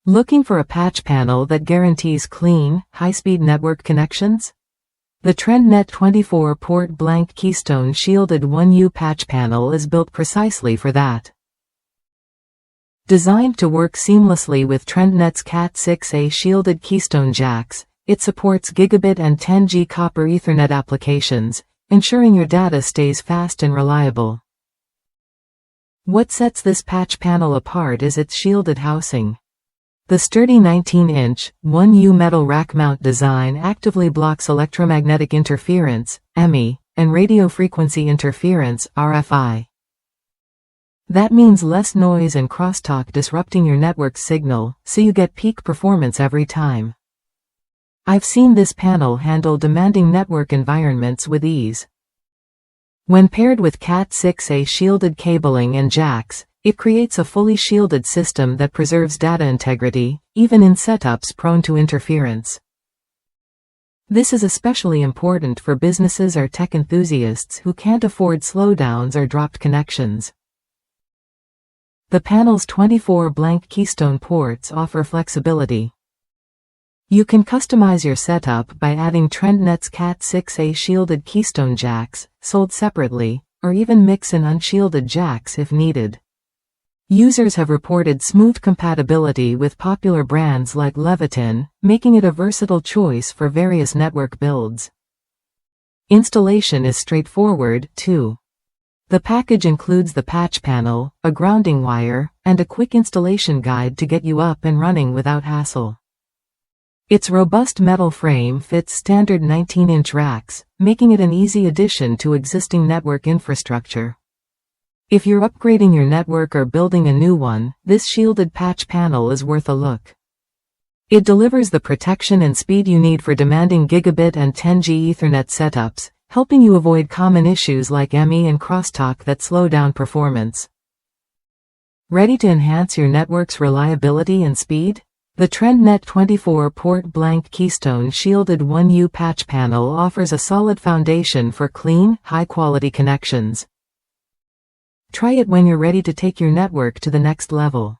Looking for a patch panel that guarantees clean, high-speed network connections? The TRENDnet 24-port Blank Keystone Shielded 1U patch panel is built precisely for that. Designed to work seamlessly with TRENDnet's Cat6a shielded keystone jacks, it supports Gigabit and 10G copper Ethernet applications, ensuring your data stays fast and reliable. What sets this patch panel apart is its shielded housing. The sturdy 19-inch, 1U metal rack mount design actively blocks electromagnetic interference, EMI, and radio frequency interference, RFI. That means less noise and crosstalk disrupting your network's signal, so you get peak performance every time. I've seen this panel handle demanding network environments with ease. When paired with Cat6a shielded cabling and jacks, it creates a fully shielded system that preserves data integrity, even in setups prone to interference. This is especially important for businesses or tech enthusiasts who can't afford slowdowns or dropped connections. The panel's 24 blank keystone ports offer flexibility. You can customize your setup by adding TRENDnet's Cat6a shielded keystone jacks, sold separately, or even mix in unshielded jacks if needed. Users have reported smooth compatibility with popular brands like Leviton, making it a versatile choice for various network builds. Installation is straightforward, too. The package includes the patch panel, a grounding wire, and a quick installation guide to get you up and running without hassle. Its robust metal frame fits standard 19-inch racks, making it an easy addition to existing network infrastructure. If you're upgrading your network or building a new one, this shielded patch panel is worth a look. It delivers the protection and speed you need for demanding Gigabit and 10G Ethernet setups, helping you avoid common issues like EMI and crosstalk that slow down performance. Ready to enhance your network's reliability and speed? The TRENDnet 24-port Blank Keystone Shielded 1U patch panel offers a solid foundation for clean, high-quality connections. Try it when you're ready to take your network to the next level.